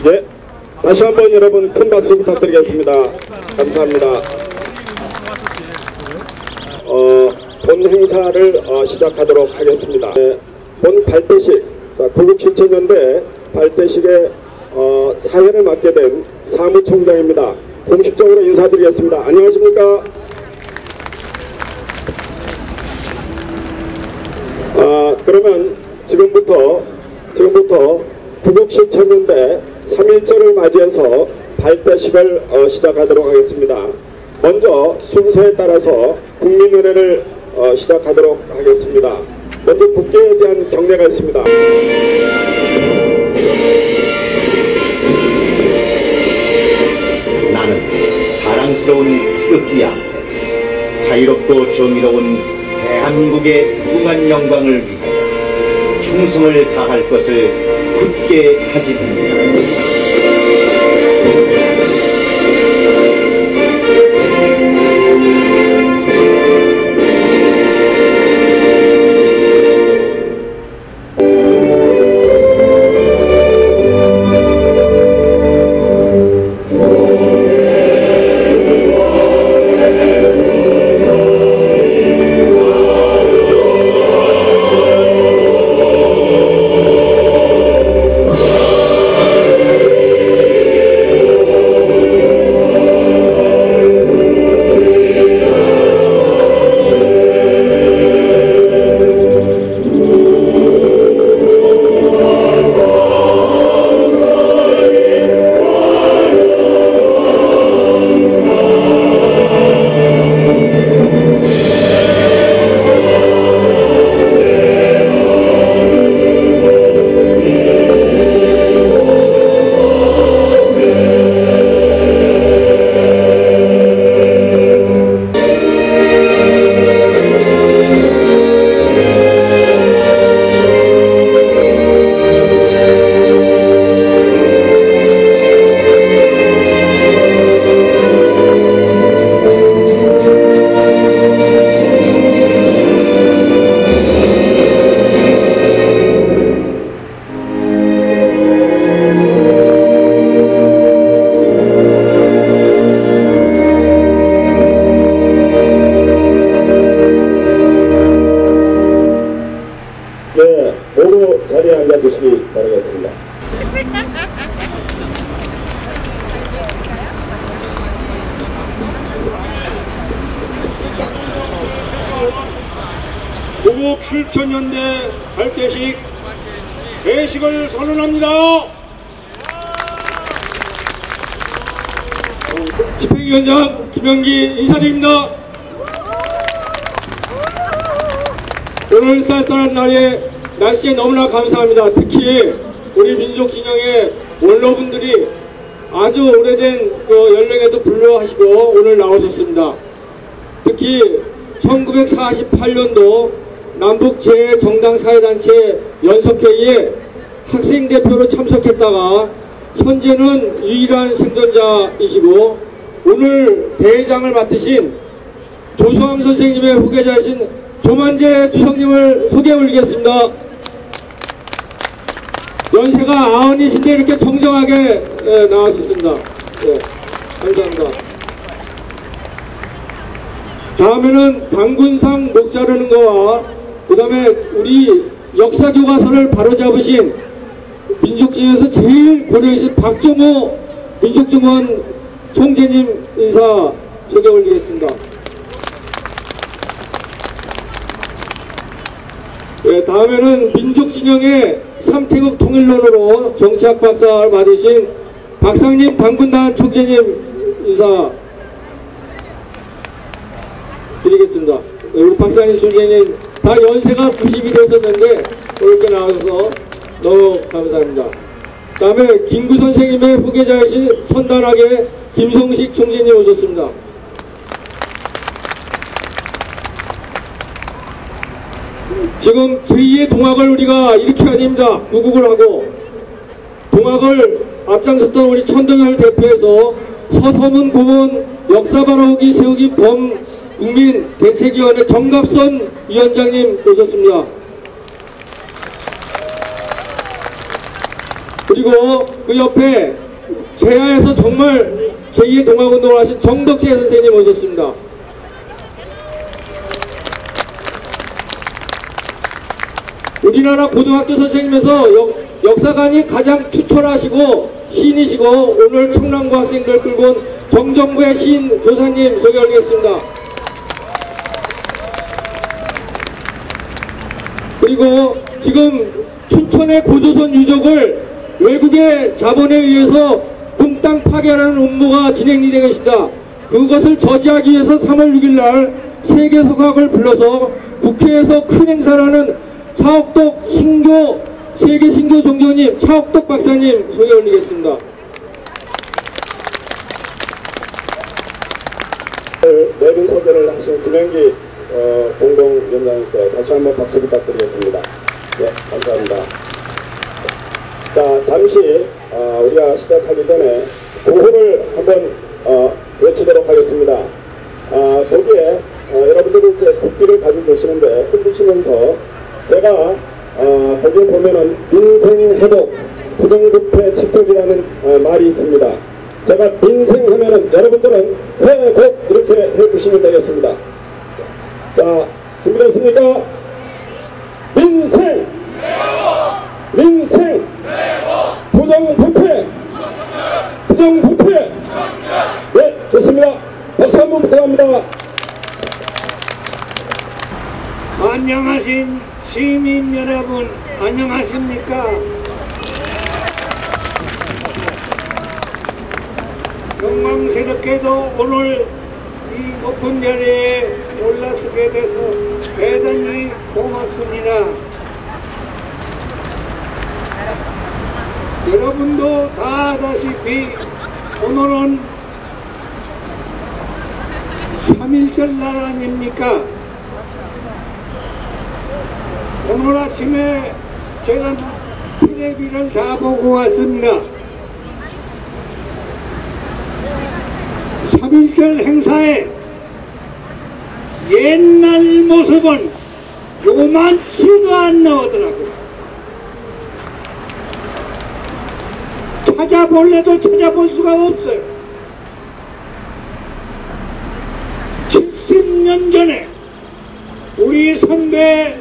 네, 다시 한번 여러분 큰 박수 부탁드리겠습니다. 감사합니다. 본 행사를 시작하도록 하겠습니다. 네, 본 발대식, 구국실천연대 발대식의 사회를 맡게 된 사무총장입니다. 공식적으로 인사드리겠습니다. 안녕하십니까? 그러면 지금부터 구국실천연대 3.1절을 맞이해서 발대식을 시작하도록 하겠습니다. 먼저 순서에 따라서 국민의례를 시작하도록 하겠습니다. 먼저 국회에 대한 경례가 있습니다. 나는 자랑스러운 태극기 앞에 자유롭고 정의로운 대한민국의 무궁한 영광을 위하여 충성을 다할 것을 굳게 다짐합니다. 네, 모두 자리에 앉아주시기 바라겠습니다. 구국실천연대 발대식 개식을 선언합니다. 집행위원장 김영기 인사드립니다. 오늘 쌀쌀한 날씨에 너무나 감사합니다. 특히 우리 민족 진영의 원로분들이 아주 오래된 연령에도 불구하시고 오늘 나오셨습니다. 특히 1948년도 남북재정당사회단체 연석회의에 학생대표로 참석했다가 현재는 유일한 생존자이시고 오늘 대회장을 맡으신 조수왕 선생님의 후계자이신 조만재 주석님을 소개해 올리겠습니다. 연세가 90이신데 이렇게 정정하게 나왔었습니다. 네, 감사합니다. 다음에는 당군상 목 자르는 거와 그 다음에 우리 역사 교과서를 바로잡으신 민족진흥에서 제일 고려하신 박정호 민족증원 총재님 인사 소개 올리겠습니다. 네, 다음에는 민족진영의 삼태국 통일론으로 정치학 박사를 받으신 박상림 당군단 총재님 인사 드리겠습니다. 네, 우리 박상림 총재님 다 연세가 90이 되셨는데 이렇게 나와서 너무 감사합니다. 다음에 김구 선생님의 후계자이신 선단학의 김성식 총재님 오셨습니다. 지금 제2의 동학을 우리가 일으켜야 됩니다. 구국을 하고 동학을 앞장섰던 우리 천동열 대표에서 서서문 고문 역사 바라보기 세우기 범국민 대책위원회 정갑선 위원장님 오셨습니다. 그리고 그 옆에 제야에서 정말 제2의 동학운동을 하신 정덕재 선생님 오셨습니다. 우리나라 고등학교 선생님에서 역사관이 가장 투철하시고 시인이시고 오늘 청남고 학생들 끌고 온 정정부의 시인 교사님 소개 올리겠습니다. 그리고 지금 춘천의 고조선 유적을 외국의 자본에 의해서 몽땅 파괴하는 음모가 진행이 되고 있습니다. 그것을 저지하기 위해서 3월 6일 날 세계서각을 불러서 국회에서 큰 행사라는 차옥덕 신교 세계 신교 종교님 차옥덕 박사님 소개 올리겠습니다. 내분 소개를 하신 김영기 공동위원장님께 다시 한번 박수 부탁드리겠습니다. 네, 감사합니다. 자, 잠시 우리가 시작하기 전에 구호를 한번 외치도록 하겠습니다. 거기에 여러분들이 이제 국기를 가지고 계시는데 흔드시면서 제가 거기에 보면은 민생회복 부정부패 칙독이라는 말이 있습니다. 제가 민생하면은 여러분들은 회복 이렇게 해주시면 되겠습니다. 자, 준비됐습니까? 민생 민생 부정부패 부정부패. 네, 좋습니다. 박수 한번 부탁합니다. 안녕하신 시민 여러분, 안녕하십니까? 영광스럽게도 오늘 이 높은 자리에 올라서게 돼서 대단히 고맙습니다. 여러분도 다 아다시피 오늘은 3.1절 날 아닙니까? 오늘 아침에 제가 텔레비를 다 보고 왔습니다. 3.1절 행사에 옛날 모습은 요만치도 안 나오더라고요. 찾아볼래도 찾아볼 수가 없어요. 70년 전에 우리 선배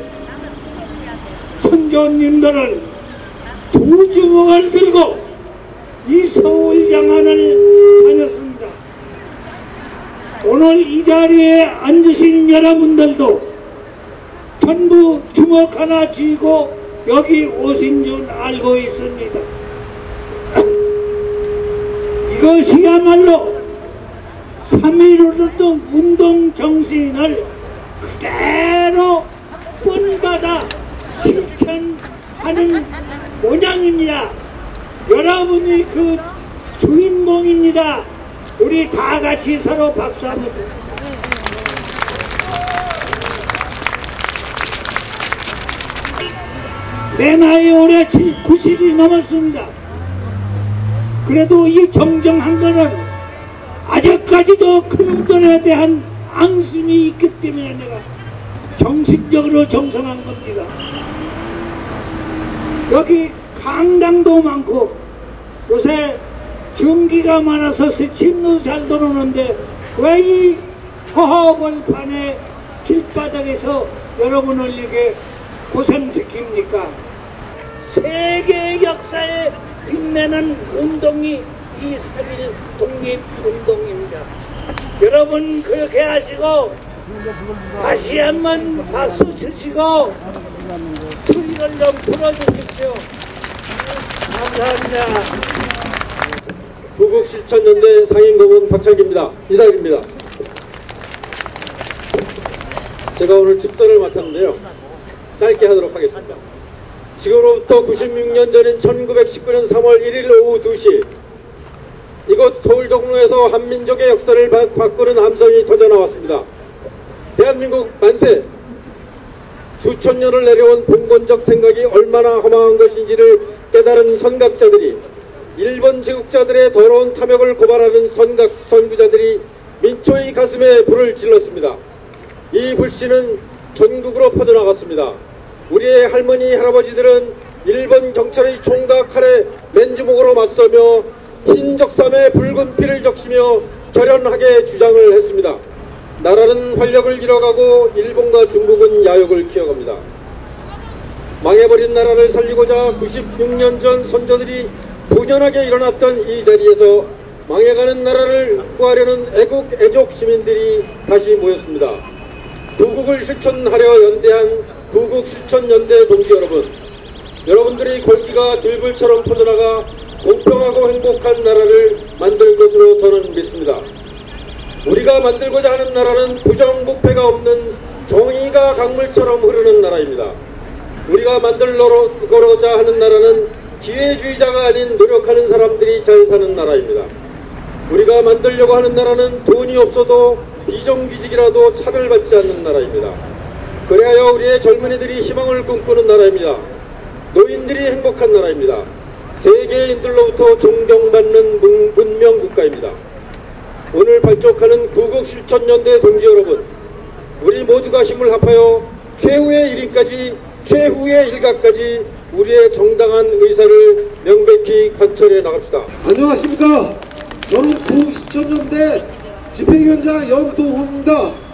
선조님들은 두 주먹을 들고 이 서울 장안을 다녔습니다. 오늘 이 자리에 앉으신 여러분들도 전부 주먹 하나 쥐고 여기 오신 줄 알고 있습니다. 이것이야말로 3.1 운동 정신을 그대로 본받아 실천하는 모양입니다. 여러분이 그 주인공입니다. 우리 다 같이 서로 박수 한번 주세요. 내 나이 올해 90이 넘었습니다. 그래도 이 정정한 거는 아직까지도 그놈들에 대한 앙심이 있기 때문에 내가 정신적으로 정성한 겁니다. 여기 강당도 많고 요새 전기가 많아서 스침도 잘 들어오는데 왜 이 허허벌판에 길바닥에서 여러분을 이렇게 고생시킵니까? 세계 역사에 빛내는 운동이 이 3.1 독립운동입니다. 여러분 그렇게 하시고 다시 한번 박수 치시고 추위를 좀 풀어주십시오. 감사합니다. 구국실천연대 상임고문 박창기입니다. 인사드립니다. 제가 오늘 축사를 맡았는데요. 짧게 하도록 하겠습니다. 지금으로부터 96년 전인 1919년 3월 1일 오후 2시 이곳 서울종로에서 한민족의 역사를 바꾸는 함성이 터져나왔습니다. 대한민국 만세! 수천 년을 내려온 봉건적 생각이 얼마나 허망한 것인지를 깨달은 선각자들이, 일본 제국자들의 더러운 탐욕을 고발하는 선구자들이 민초의 가슴에 불을 질렀습니다. 이 불씨는 전국으로 퍼져나갔습니다. 우리의 할머니 할아버지들은 일본 경찰의 총과 칼에 맨주먹으로 맞서며 흰 적삼에 붉은 피를 적시며 결연하게 주장을 했습니다. 나라는 활력을 잃어가고 일본과 중국은 야욕을 키워갑니다. 망해버린 나라를 살리고자 96년 전 선조들이 부연하게 일어났던 이 자리에서 망해가는 나라를 구하려는 애국 애족 시민들이 다시 모였습니다. 구국을 실천하려 연대한 구국실천연대 동지 여러분, 여러분들의 골기가 들불처럼 퍼져나가 공평하고 행복한 나라를 만들 것으로 저는 믿습니다. 우리가 만들고자 하는 나라는 부정부패가 없는 정의가 강물처럼 흐르는 나라입니다. 우리가 만들고자 하는 나라는 기회주의자가 아닌 노력하는 사람들이 잘 사는 나라입니다. 우리가 만들려고 하는 나라는 돈이 없어도 비정규직이라도 차별받지 않는 나라입니다. 그래야 우리의 젊은이들이 희망을 꿈꾸는 나라입니다. 노인들이 행복한 나라입니다. 세계인들로부터 존경받는 문명국가입니다. 오늘 발족하는 구국실천연대 동지 여러분, 우리 모두가 힘을 합하여 최후의 일인까지, 최후의 일각까지 우리의 정당한 의사를 명백히 관철해 나갑시다. 안녕하십니까. 저는 구국실천연대 집행위원장 연동호입니다.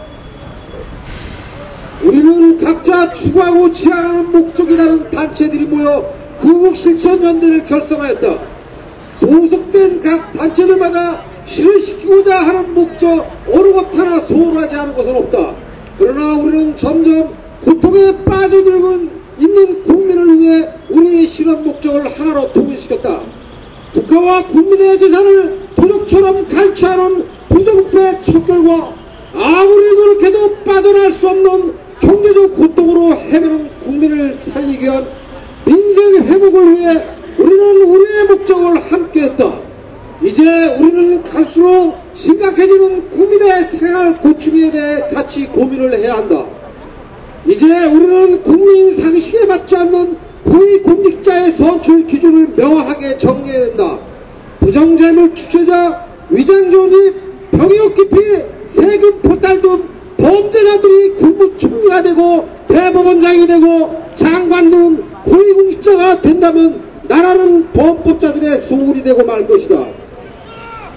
우리는 각자 추구하고 지향하는 목적이 다른 단체들이 모여 구국실천연대를 결성하였다. 소속된 각 단체들마다 실현시키고자 하는 목적 어느 것 하나 소홀하지 않은 것은 없다. 그러나 우리는 점점 고통에 빠져들고 있는 국민을 위해 우리의 실현 목적을 하나로 통일시켰다. 국가와 국민의 재산을 도적처럼 갈취하는 부정부패 척결과 아무리 노력해도 빠져나갈 수 없는 경제적 고통으로 헤매는 국민을 살리기 위한 민생 회복을 위해 우리는 우리의 목적을 함께했다. 이제 우리는 갈수록 심각해지는 국민의 생활 고충에 대해 같이 고민을 해야 한다. 이제 우리는 국민 상식에 맞지 않는 고위공직자의 선출 기준을 명확하게 정해야 된다. 부정재물 주체자, 위장조립, 병역 기피, 세금 포탈 등 범죄자들이 국무총리가 되고 대법원장이 되고 장관 등 고위공직자가 된다면 나라는 범법자들의 소굴이 되고 말 것이다.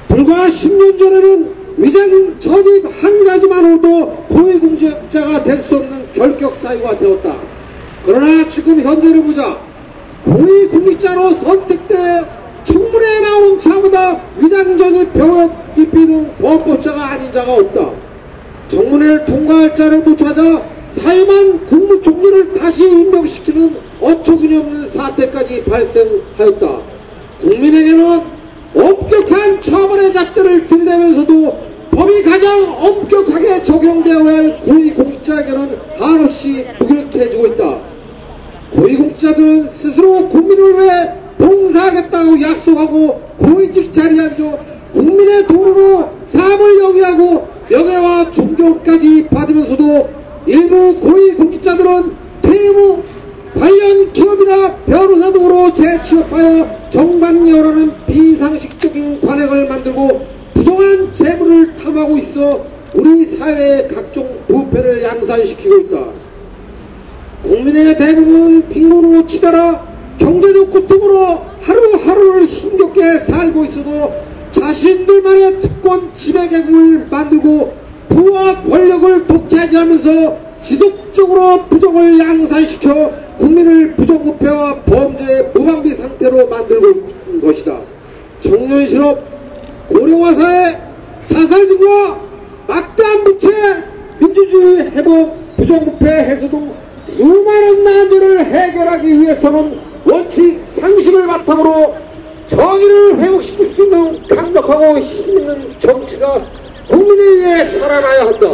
불과 10년 전에는 위장 전입 한 가지만으로도 고위공직자가 될 수 없는 결격사유가 되었다. 그러나 지금 현재를 보자 고위공직자로 선택돼 청문회에 나오는 자보다 위장 전입 병역 기피 등 범법자가 아닌 자가 없다. 청문회를 통과할 자를 못 찾아 사임한 국무총리를 다시 임명시키는 어처구니 없는 사태까지 발생하였다. 국민에게는 엄격한 처벌의 잣대를 들이대면서도 법이 가장 엄격하게 적용되어야 할 고위공직자에게는 한없이 무력해지고 있다. 고위공직자들은 스스로 국민을 위해 봉사하겠다고 약속하고 고위직 자리에 앉아 국민의 돈으로 사업을 영위하고 명예와 존경까지 받으면서도 일부 고위공직자들은 퇴임 후 관련 기업이나 변호사 등으로 재취업하여 정관예우라는 비상식적인 관행을 만들고 부정한 재물을 탐하고 있어 우리 사회의 각종 부패를 양산시키고 있다. 국민의 대부분 빈곤으로 치달아 경제적 고통으로 하루하루를 힘겹게 살고 있어도 자신들만의 특권 지배계급을 만들고 부와 권력을 독차지하면서 지속 적극적으로 부정을 양산시켜 국민을 부정부패와 범죄의 무방비 상태로 만들고 있는 것이다. 청년 실업, 고령화 사회, 자살 증가, 막대한 부채, 민주주의 회복, 부정부패 해소 등 수많은 난제를 해결하기 위해서는 원칙, 상식을 바탕으로 정의를 회복시킬 수 있는 강력하고 힘있는 정치가 국민에 의해 살아나야 한다.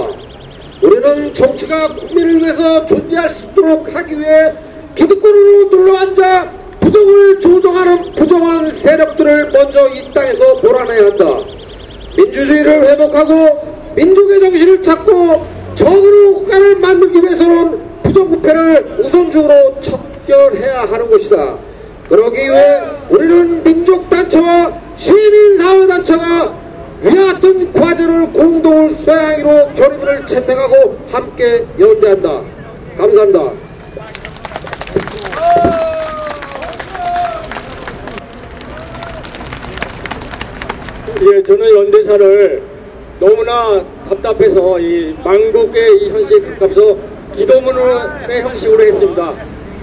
우리는 정치가 국민을 위해서 존재할 수 있도록 하기 위해 기득권으로 눌러앉아 부정을 조정하는 부정한 세력들을 먼저 이 땅에서 몰아내야 한다. 민주주의를 회복하고 민족의 정신을 찾고 정의로운 국가를 만들기 위해서는 부정부패를 우선적으로 척결해야 하는 것이다. 그러기 위해 우리는 민족단체와 시민사회단체가 위와 같은 과제를 공동을 수행하기로 결의문을 채택하고 함께 연대한다. 감사합니다. 예, 저는 연대사를 너무나 답답해서 이 망국의 이 현실에 가깝서 기도문의 형식으로 했습니다.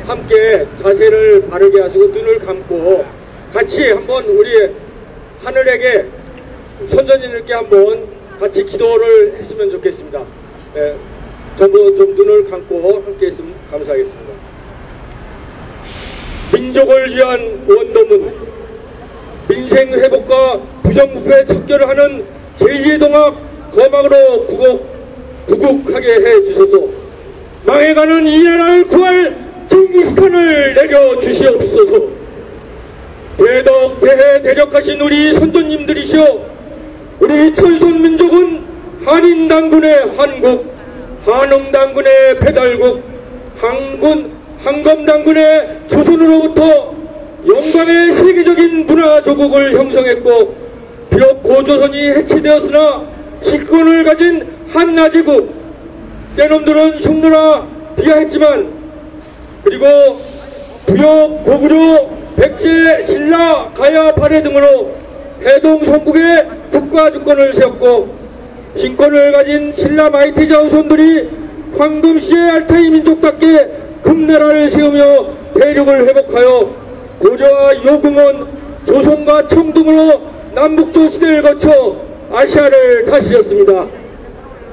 함께 자세를 바르게 하시고 눈을 감고 같이 한번 우리 하늘에게 선전님들께 한번 같이 기도를 했으면 좋겠습니다. 예, 전부 좀 눈을 감고 함께 했으면 감사하겠습니다. 민족을 위한 원도문, 민생 회복과 부정부패 척결을 하는 제2의 동학 거막으로 구국하게 해주소서. 망해가는 이 나라를 구할 징기스칸을 내려주시옵소서. 대덕 대해 대력하신 우리 선조님들이시여, 우리 천손민족은 한인당군의 한국, 한흥당군의 배달국, 한검당군의 조선으로부터 영광의 세계적인 문화조국을 형성했고, 비록 고조선이 해체되었으나 식권을 가진 한나제국, 때놈들은 흉노나 비하했지만, 그리고 부역, 고구려, 백제, 신라, 가야, 발해 등으로 해동 성국의 국가주권을 세웠고, 신권을 가진 신라 마이테자 후손들이 황금씨의 알타이 민족답게 금나라를 세우며 대륙을 회복하여 고려와 요금원, 조선과 청 등으로 남북조 시대를 거쳐 아시아를 다스렸습니다.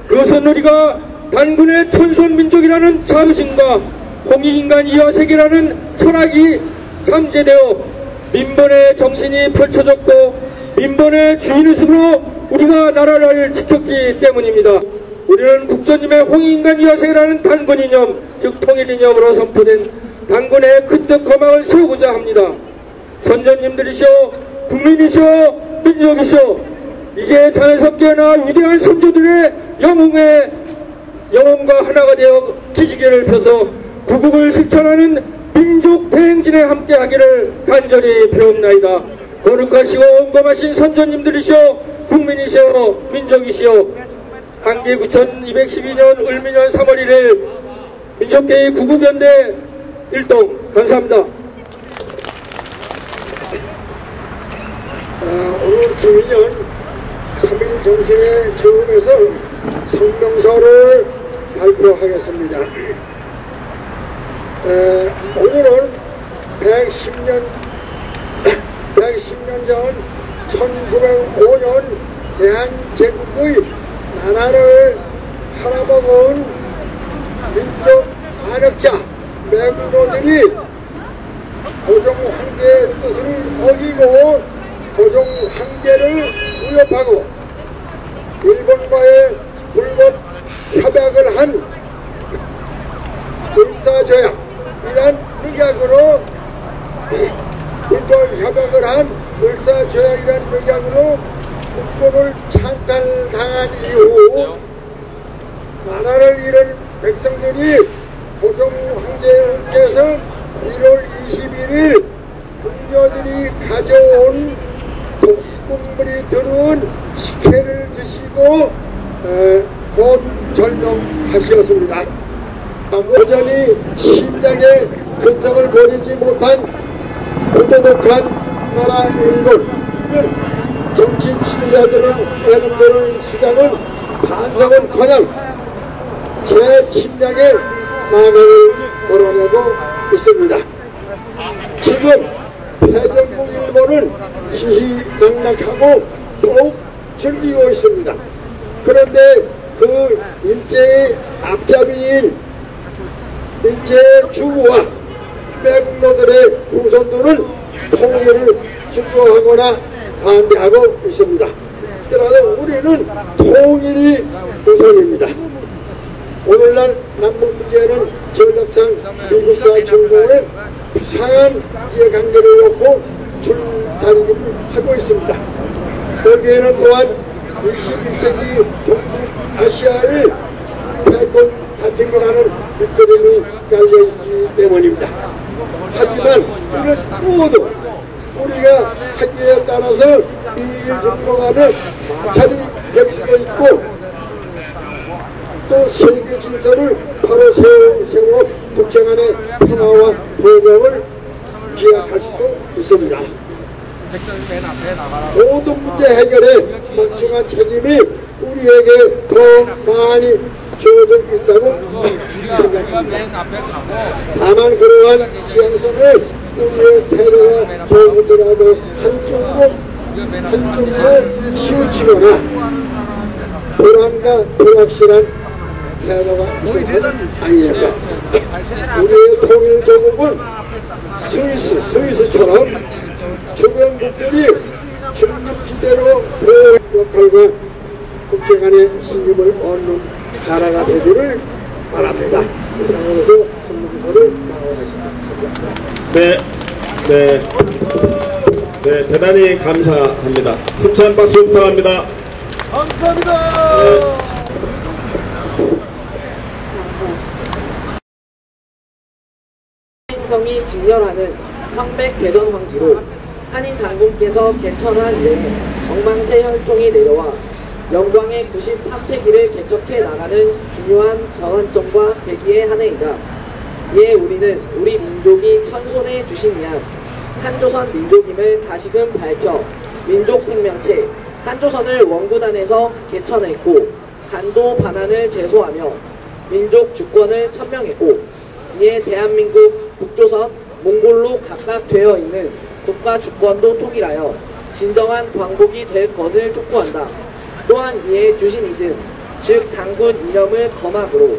그것은 우리가 단군의 천손민족이라는 자부심과 홍익인간 이화세계라는 철학이 잠재되어 민본의 정신이 펼쳐졌고 민본의 주인의식으로 우리가 나라를 지켰기 때문입니다. 우리는 국조님의 홍익인간 이화세계라는 단군이념, 즉 통일이념으로 선포된 단군의 큰 뜻 거막을 세우고자 합니다. 선조님들이시여, 국민이시여, 민족이시여, 이제 자연스럽 깨어나 위대한 선조들의 영혼과 하나가 되어 기지개를 펴서 구국을 실천하는 민족 대행진에 함께하기를 간절히 배옵나이다. 거룩하시고 온검하신 선조님들이시여, 국민이시여, 민족이시여, 한기 9212년 을미년 3월 1일 민족대의 구국연대 일동. 감사합니다. 오늘 김인현 3일 정신의 처음에서 성명서를 발표하겠습니다. 오늘은 110년 전 1905년 대한제국의 나라를 팔아먹은 민족 안역자 매국노들이 고종 황제의 뜻을 어기고 고종 황제를 위협하고 일본과의 불법 협약을 한 을사조약이란 늑약으로 불법 협약을 한 을사조약이란 늑약으로 국권을 찬탈당한 이후 나라를 잃은 백성들이 고종 황제께서 1월 21일 궁녀들이 가져온 독국물이 들어온 식혜를 드시고 곧 절명하셨습니다. 여전히 심장에 근성을 버리지 못한 오도독한 나라 일본은 정치 지도자들은 애놈들은 시장은 반성은커녕 제 침략에 망을 걸어내고 있습니다. 지금 패전국 일본은 희희낙낙하고 더욱 즐기고 있습니다. 그런데 그 일제의 앞잡이인 일제의 주구와 백로들의 후손들은 통일을 주저하거나 반대하고 있습니다. 그러나 우리는 통일이 우선입니다. 오늘날 남북 문제는 전략상 미국과 중국의 비상한 이해관계를 놓고 줄다리기를 하고 있습니다. 여기에는 또한 21세기 동북아시아의 패권 다툼이라는 밑그림이 깔려있기 때문입니다. 하지만 이는 모두 우리가 하기에 따라서 미일 정도간의 마찰이 될 수도 있고 또 세계 질서를 바로 세워 국제 간의 평화와 번영을 기약할 수도 있습니다. 모든 문제 해결에 막중한 책임이 우리에게 더 많이 주어져 있다고 생각합니다. 다만 그러한 지향성을 우리의 태도가 조금이라도 한쪽으로 치우치거나 불안과 불확실한 태도가 있어서는 아니에요. 우리의 통일 조국은 스위스처럼 주변국들이 중립지대로 보호 역할과 국제 간의 신임을 얻는 나라가 되기를 바랍니다. 이상으로서 선문서를 마무리하겠습니다. 네, 대단히 감사합니다. 힘찬 박수 부탁합니다. 감사합니다. 행성이 직렬하는 황백 대전 황기로 한인 당군께서 개천한 이래 엉망새 혈통이 내려와 영광의 93세기를 개척해 나가는 중요한 전환점과 계기의 한 해이다. 이에 우리는 우리 민족이 천손해 주신 이한 한조선 민족임을 다시금 밝혀 민족 생명체 한조선을 원구단에서 개천했고 간도 반환을 제소하며 민족 주권을 천명했고 이에 대한민국, 북조선, 몽골로 각각 되어 있는 국가 주권도 통일하여 진정한 광복이 될 것을 촉구한다. 또한 이에 주신이즘, 즉 당군 이념을 거막으로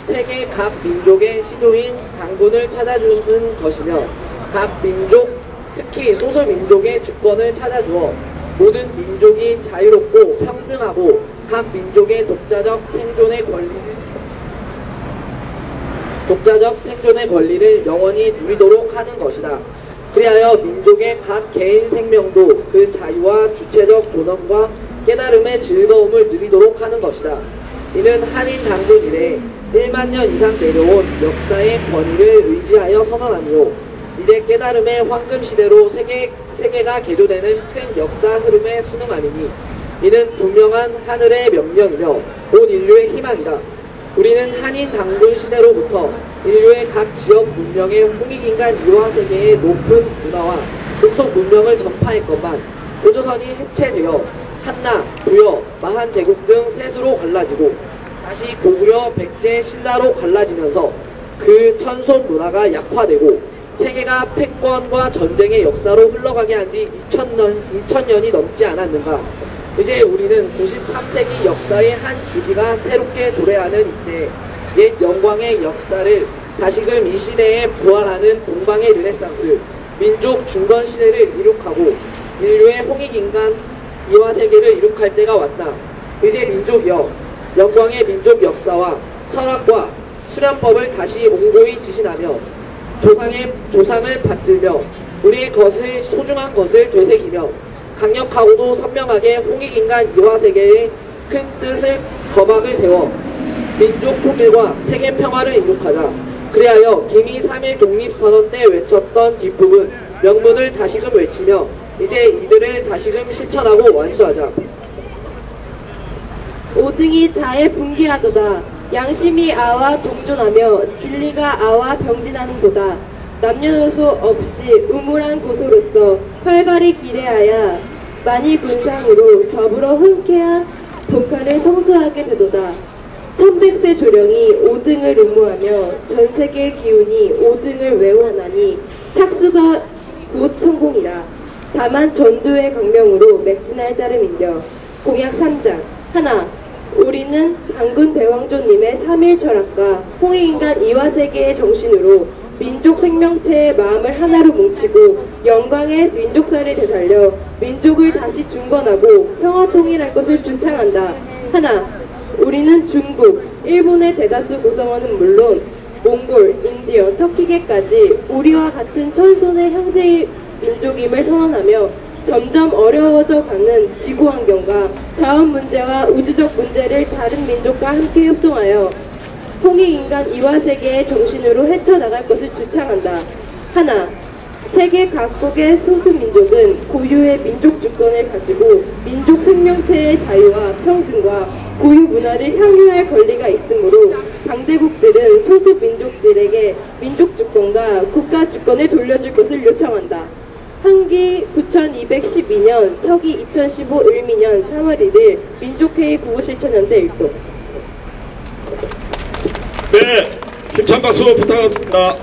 세계 각 민족의 시조인 당군을 찾아주는 것이며 각 민족, 특히 소수민족의 주권을 찾아주어 모든 민족이 자유롭고 평등하고 각 민족의 독자적 생존의 권리를 영원히 누리도록 하는 것이다. 그리하여 민족의 각 개인 생명도 그 자유와 주체적 존엄과 깨달음의 즐거움을 누리도록 하는 것이다. 이는 한인 당군 이래 1만 년 이상 내려온 역사의 권위를 의지하여 선언하며 이제 깨달음의 황금시대로 세계가 개조되는 큰 역사 흐름에 순응함이니 이는 분명한 하늘의 명령이며 온 인류의 희망이다. 우리는 한인 당군 시대로부터 인류의 각 지역 문명의 홍익인간 이화세계의 높은 문화와 금속 문명을 전파했건만 고조선이 해체되어 한나, 부여, 마한제국 등 셋으로 갈라지고 다시 고구려, 백제, 신라로 갈라지면서 그 천손 문화가 약화되고 세계가 패권과 전쟁의 역사로 흘러가게 한 지 2000년이 넘지 않았는가. 이제 우리는 93세기 역사의 한 주기가 새롭게 도래하는 이때 옛 영광의 역사를 다시금 이 시대에 부활하는 동방의 르네상스, 민족 중건 시대를 이룩하고 인류의 홍익인간 이화세계를 이룩할 때가 왔다. 이제 민족이여, 영광의 민족 역사와 철학과 수련법을 다시 옹고히 지신하며 조상을 받들며 우리의 것을 소중한 것을 되새기며 강력하고도 선명하게 홍익인간 이화세계의 큰 뜻을 거막을 세워 민족 통일과 세계 평화를 이룩하자. 그리하여 김이 3.1 독립선언 때 외쳤던 뒷부분 명문을 다시금 외치며 이제 이들을 다시금 실천하고 완수하자. 오등이 자에 분기하도다. 양심이 아와 동존하며 진리가 아와 병진하는도다. 남녀노소 없이 우물한 고소로서 활발히 기대하여 만이 군상으로 더불어 흔쾌한 독한을 성수하게 되도다. 천백세 조령이 5등을 의무하며 전세계 기운이 5등을 외원하니 착수가 곧 성공이라. 다만 전도의 강명으로 맥진할 따름인겨. 공약 3장. 하나, 우리는 당군 대왕조님의 3일 철학과 홍익인간 이화세계의 정신으로 민족 생명체의 마음을 하나로 뭉치고 영광의 민족사를 되살려 민족을 다시 중건하고 평화통일할 것을 주창한다. 하나, 우리는 중국, 일본의 대다수 구성원은 물론 몽골, 인디언, 터키계까지 우리와 같은 철손의 형제 민족임을 선언하며 점점 어려워져 가는 지구환경과 자원 문제와 우주적 문제를 다른 민족과 함께 협동하여 홍익인간 이화세계의 정신으로 헤쳐나갈 것을 주창한다. 하나, 세계 각국의 소수민족은 고유의 민족 주권을 가지고 민족 생명체의 자유와 평등과 고유 문화를 향유할 권리가 있으므로 강대국들은 소수민족들에게 민족 주권과 국가 주권을 돌려줄 것을 요청한다. 한기 9212년, 서기 2015 을미년 3월 1일 민족회의 구호실천연대 일동. 네, 힘찬 박수 부탁합니다.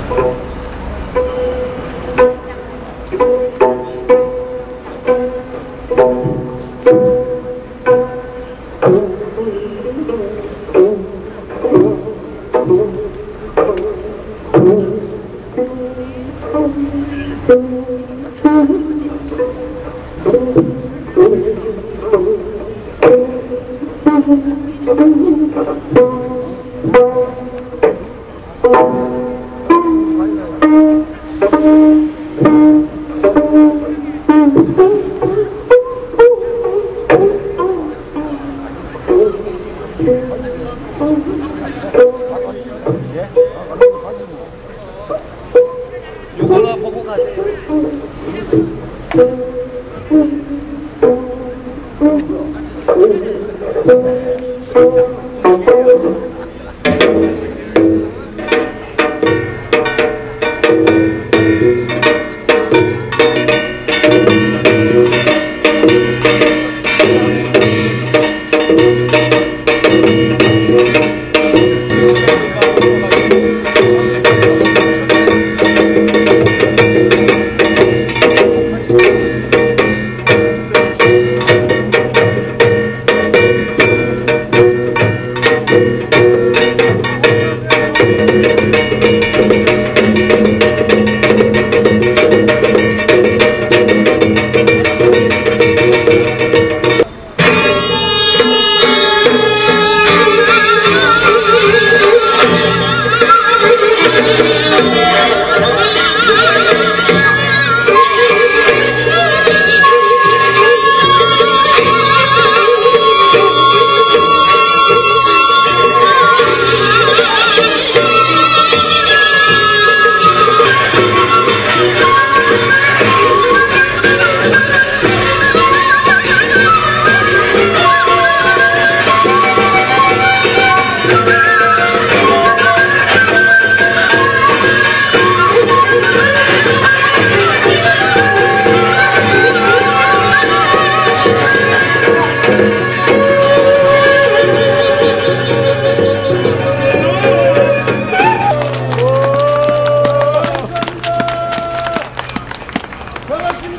요거나 보고 가세요.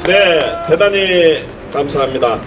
네, 대단히 감사합니다.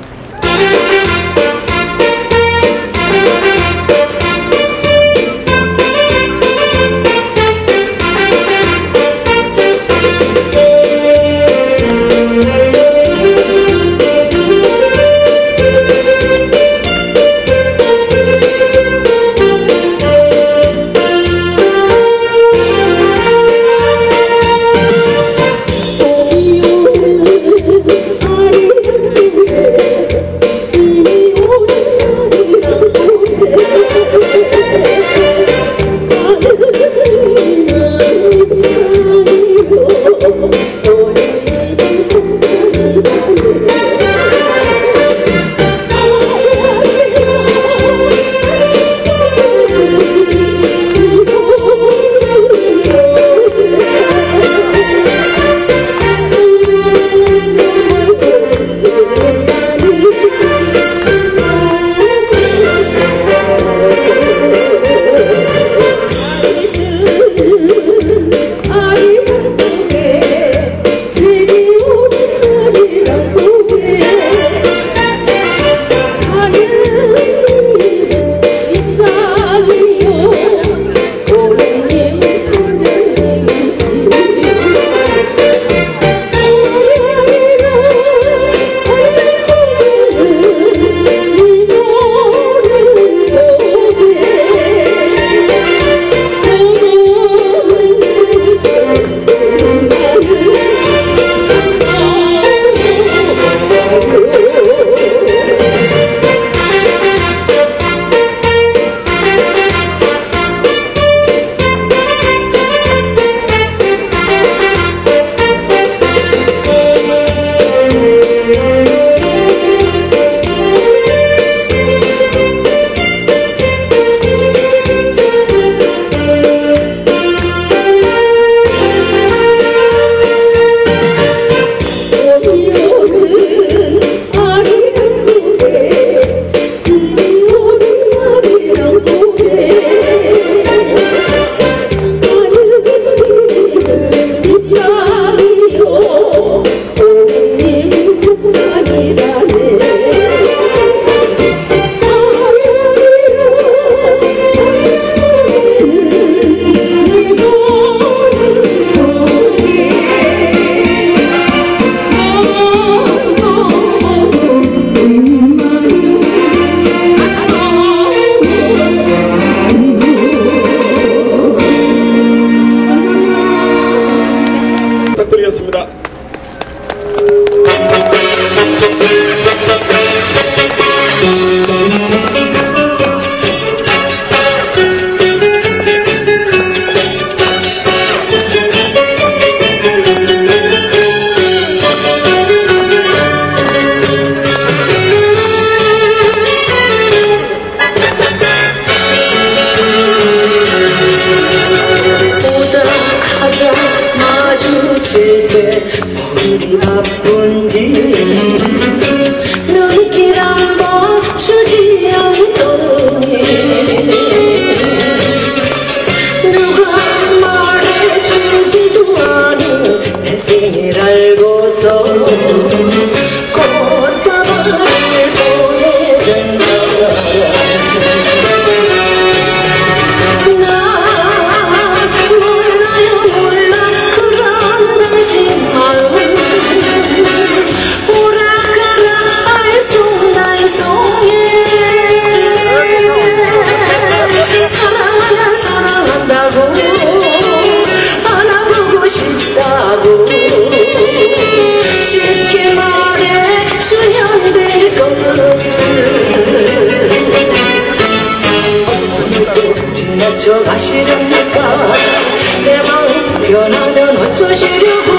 우리 바쁜지 눈길 한번 주지 않더니 누가 말해주지도 않은 내 생일 알고서 꽃다발을 보내준 쉽게 말해주면 될 것을 지나쳐 가시렵니까 내 마음 변하면 어쩌시려고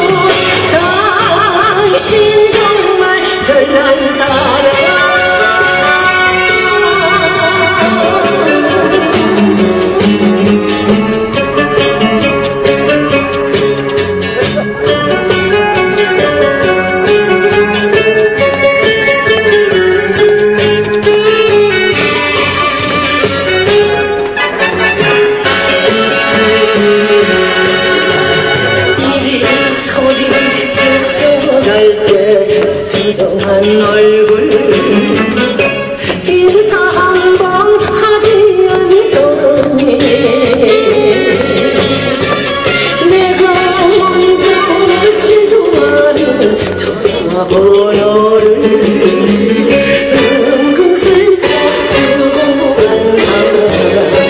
당신 정말 별난 사람 부정한 얼굴 인사 한번 하지 않더니 내가 먼저 묻지도 않은 전화번호를 은근슬쩍 두고 간 사람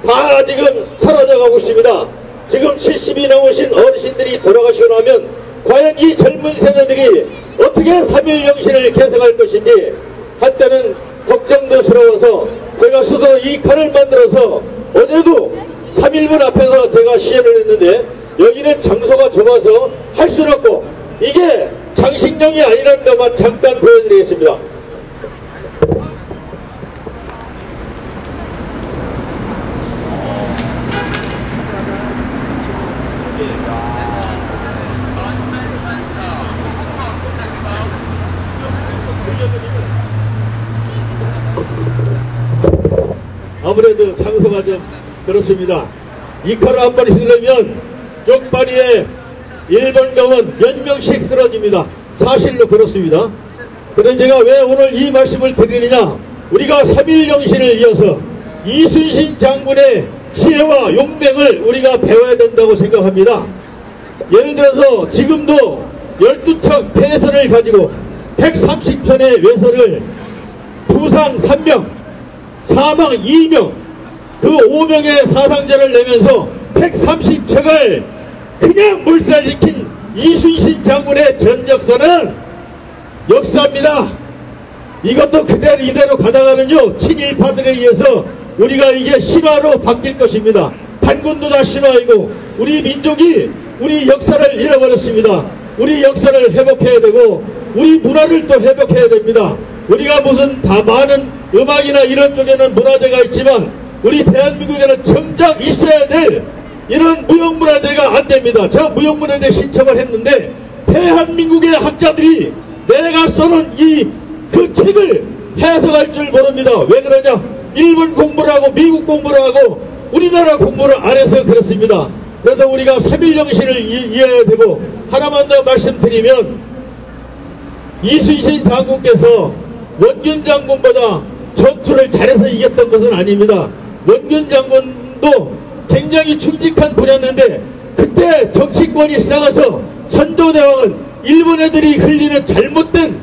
다 지금 사라져가고 있습니다. 지금 70이 넘으신 어르신들이 돌아가시고 나면 과연 이 젊은 세대들이 어떻게 3.1영신을 개성할 것인지 한때는 걱정스러워서 제가 스스로 이 칼을 만들어서 어제도 3.1분 앞에서 제가 시연을 했는데 여기는 장소가 좁아서 할 수는 없고 이게 장식용이 아니라는 것만 잠깐 보여드리겠습니다. 아무래도 장소가 좀 그렇습니다. 이 칼을 한 번 휘두르면 쪽발이에 일본 검은 몇 명씩 쓰러집니다. 사실로 그렇습니다. 그런데 제가 왜 오늘 이 말씀을 드리느냐, 우리가 3.1영신을 이어서 이순신 장군의 지혜와 용맹을 우리가 배워야 된다고 생각합니다. 예를 들어서 지금도 12척 폐선을 가지고 130편의 외선을 부상 3명 사망 2명 그 5명의 사상자를 내면서 130척을 그냥 물살시킨 이순신 장군의 전적사는 역사입니다. 이것도 그대로 이대로 가다가는요 친일파들에 의해서 우리가 이게 신화로 바뀔 것입니다. 단군도 다 신화이고 우리 민족이 우리 역사를 잃어버렸습니다. 우리 역사를 회복해야 되고 우리 문화를 또 회복해야 됩니다. 우리가 무슨 다 많은 음악이나 이런 쪽에는 문화재가 있지만 우리 대한민국에는 정작 있어야 될 이런 무형문화재가 안됩니다. 저 무형문화재 신청을 했는데 대한민국의 학자들이 내가 써놓은 그 책을 해석할 줄 모릅니다. 왜 그러냐? 일본 공부를 하고 미국 공부를 하고 우리나라 공부를 안 해서 그렇습니다. 그래서 우리가 3.1영신을 이해해야 되고, 하나만 더 말씀드리면 이순신 장군께서 원균 장군보다 전투를 잘해서 이겼던 것은 아닙니다. 원균 장군도 굉장히 충직한 분이었는데 그때 정치권이 썩어서 선조대왕은 일본 애들이 흘리는 잘못된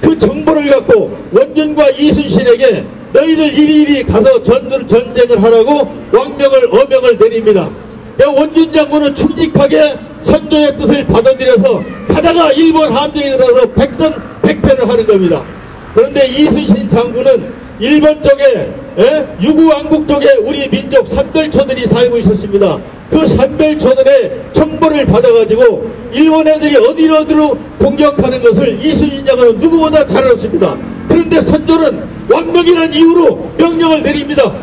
그 정보를 갖고 원균과 이순신에게 너희들 이리이리 가서 전쟁을 하라고 왕명을 어명을 내립니다. 원균 장군은 충직하게 선조의 뜻을 받아들여서 가다가 일본 함정에 들어서 백전백패를 하는 겁니다. 그런데 이순신 장군은 일본 쪽에 유구왕국 쪽에 우리 민족 산별초들이 살고 있었습니다. 그 산별초들의 정보를 받아가지고 일본 애들이 어디로 공격하는 것을 이순신 장군은 누구보다 잘 알았습니다. 그런데 선조는 왕명이라는 이유로 명령을 내립니다.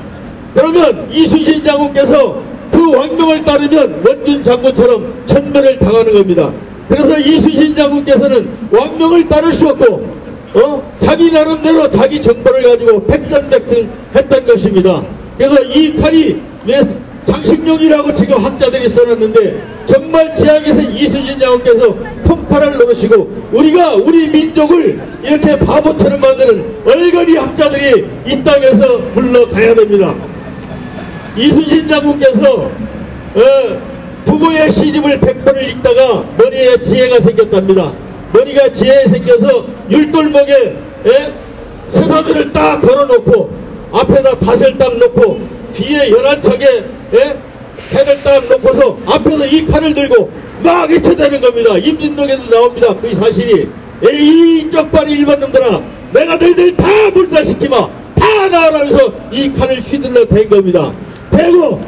그러면 이순신 장군께서 그 왕명을 따르면 원균 장군처럼 천멸을 당하는 겁니다. 그래서 이순신 장군께서는 왕명을 따를 수 없고 자기 나름대로 자기 정보를 가지고 백전백승 했던 것입니다. 그래서 이 칼이 왜 장식용이라고 지금 학자들이 써놨는데 정말 지하에서 이순신 장군께서 통팔을 노리시고 우리 민족을 이렇게 바보처럼 만드는 얼거리 학자들이 이 땅에서 물러가야 됩니다. 이순신 장군께서 부모의 시집을 100번을 읽다가 머리에 지혜가 생겼답니다. 머리가 지혜에 생겨서 율돌목에 세사들을 딱 걸어놓고 앞에다 닷을 딱 놓고 뒤에 11척에 해를 딱 놓고서 앞에서 이 칼을 들고 막 외쳐대는 겁니다. 임진록에도 나옵니다. 그 사실이. 이 쪽발이 일본 놈들아, 내가 너희들 다 물살시키마, 다 나와라면서 이 칼을 휘둘러 댄 겁니다. 대구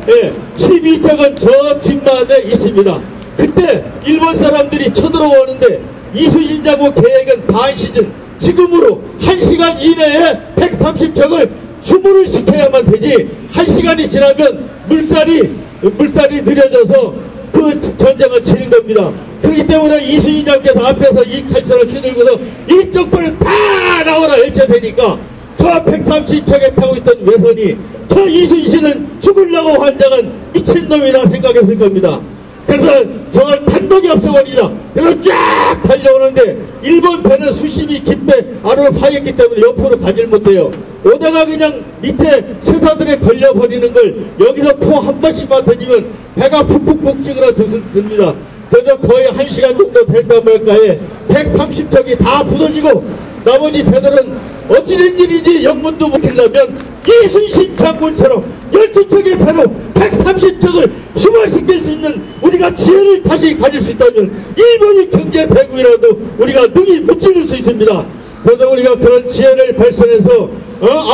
12척은 저 뒷만에 있습니다. 그때 일본 사람들이 쳐들어오는데 이순신 장군 계획은 반 시즌, 지금으로 1시간 이내에 130척을 수문을 시켜야만 되지 1시간이 지나면 물살이 느려져서 그 전쟁을 치는 겁니다. 그렇기 때문에 이순신 장군께서 앞에서 이 칼선을 휘둘고서 이쪽 발은 다 나와라 외쳐대니까 저 130척에 타고 있던 외선이 저 이순신은 죽으려고 환장한 미친놈이라 생각했을 겁니다. 그래서 정말 단독이 없어버리자. 그래서 쫙 달려오는데 일본 배는 수심이 깊게 아래로 파였기 때문에 옆으로 가질 못해요. 오다가 그냥 밑에 세사들에 걸려버리는 걸 여기서 포 한 번씩만 던지면 배가 푹푹푹 찌그러듭니다. 그래서 거의 1시간 정도 될까 말까에 130척이 다 부서지고 나머지 배들은 어찌된 일인지 영문도 못하려면 이순신 장군처럼 12척의 배로 130척을 수발시킬 수 있는 우리가 지혜를 다시 가질 수 있다면 일본이 경제 대국이라도 우리가 능히 무찌를 수 있습니다. 그래서 우리가 그런 지혜를 발산해서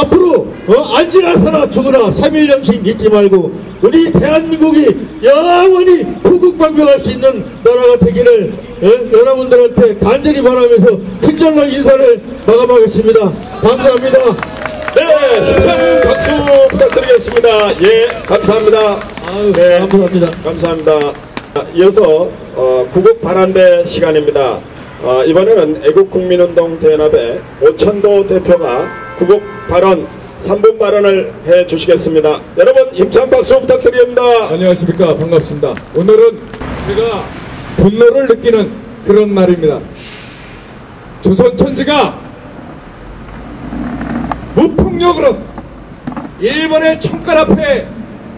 앞으로 앉으나 죽으나 3.1정신 잊지 말고 우리 대한민국이 영원히 후국방명할 수 있는 나라가 되기를 여러분들한테 간절히 바라면서 큰절로 인사를 마감하겠습니다. 감사합니다. 네, 힘찬 박수 부탁드리겠습니다. 예, 감사합니다. 네, 감사합니다. 감사합니다. 이어서 구국 발언대 시간입니다. 이번에는 애국국민운동 대연합의 오천도 대표가 구국 발언 3분 발언을 해 주시겠습니다. 여러분 힘찬 박수 부탁드립니다. 안녕하십니까. 반갑습니다. 오늘은 우리가 분노를 느끼는 그런 날입니다. 조선 천지가 무폭력으로 일본의 총칼 앞에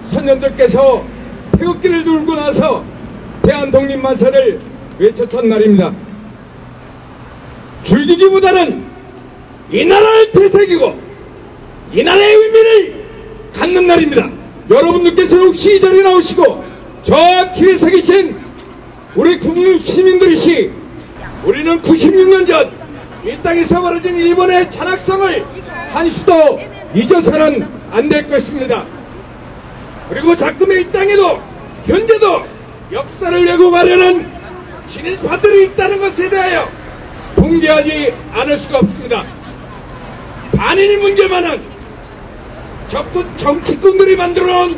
선녀들께서 태극기를 들고 나서 대한독립만세를 외쳤던 날입니다. 줄기기보다는 이 나라를 되새기고 이 나라의 의미를 갖는 날입니다. 여러분들께서 혹시 이 자리에 나오시고 저 길에 서 계신 우리 국민 시민들이시 우리는 96년 전 이 땅에서 벌어진 일본의 잔악성을 한시도 잊어서는 안 될 것입니다. 그리고 자꾸의 이 땅에도 현재도 역사를 왜곡하려는 진일파들이 있다는 것에 대하여 붕괴하지 않을 수가 없습니다. 반일 문제만은 적군 정치꾼들이 만들어놓은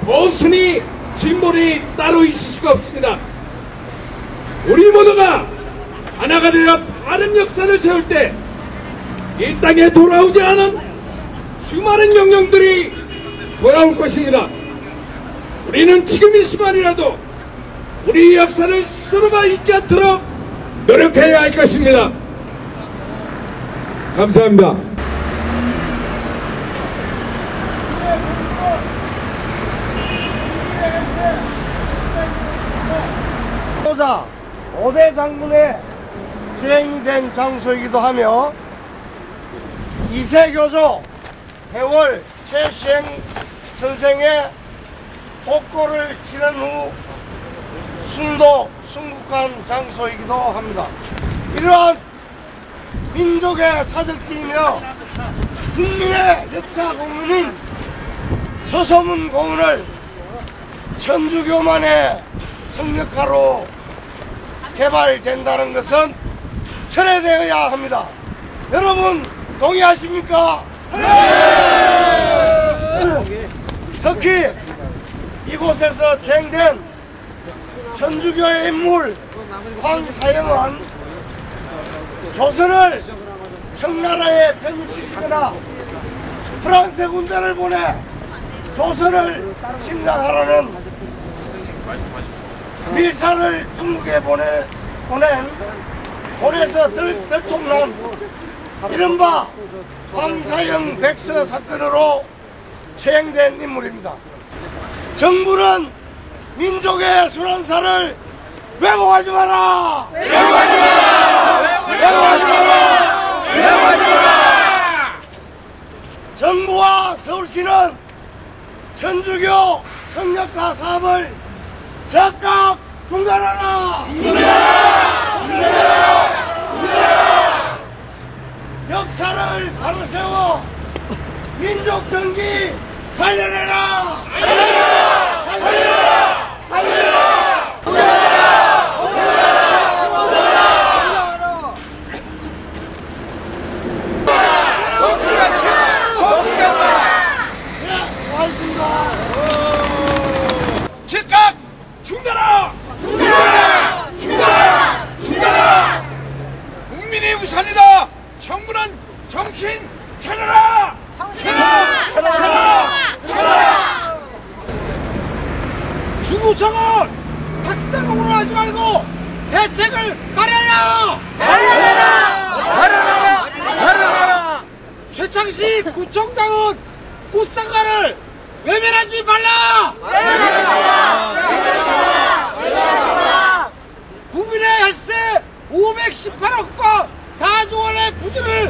보수니 진본이 따로 있을 수가 없습니다. 우리 모두가 하나가 되어 바른 역사를 세울 때 이 땅에 돌아오지 않은 수많은 영령들이 돌아올 것입니다. 우리는 지금 이 순간이라도 우리 역사를 스스로가 잊지 않도록 노력해야 할 것입니다. 감사합니다. 소사 5대 장군의 주행이 된 장소이기도 하며 이세교조 해월 최시행 선생의 복고를 치른 후 순국한 장소이기도 합니다. 이러한 민족의 사적지이며 국민의 역사 공문인 서소문 공문을 천주교만의 성역화로 개발된다는 것은 철회되어야 합니다. 여러분 동의하십니까? 네! 특히 이곳에서 진행된 천주교의 인물 황사영은 조선을 청나라에 편입시키거나 프랑스 군대를 보내 조선을 침략하라는 밀사를 중국에 보내서 들통난 이른바 황사영 백서 사건으로 체행된 인물입니다. 정부는 민족의 순환사를 왜곡하지 마라! 왜곡하지 마라! 왜곡하지 마라! 왜곡하지 마라! 정부와 서울시는 천주교 성역화 사업을 즉각 중단하라! 중단하라! 중단하라! 역사를 바로 세워 민족 정기 살려내라! 살려내라! 살려내라! 살려내라! 살려내라! 수고하셨습니다. 즉각 중단하라! 중단하라! 중단하라! 중단하라! 국민의 우선이다! 정부는 정신 차려라! 차려라! 차려라! 차려라! 중구청은 탁상공으로 하지 말고 대책을 마련하라! 마련하라! 마련하라! 마련하라! 최창식 구청장은 꽃상가를 외면하지 말라! 마련하라! 마련하라! 마련하라! 국민의 혈세 518억과 4조 원의 부지를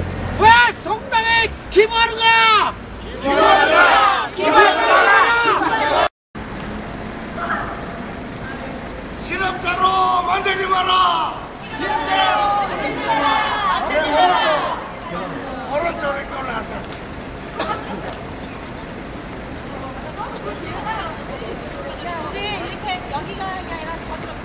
여기가 아니라 저쪽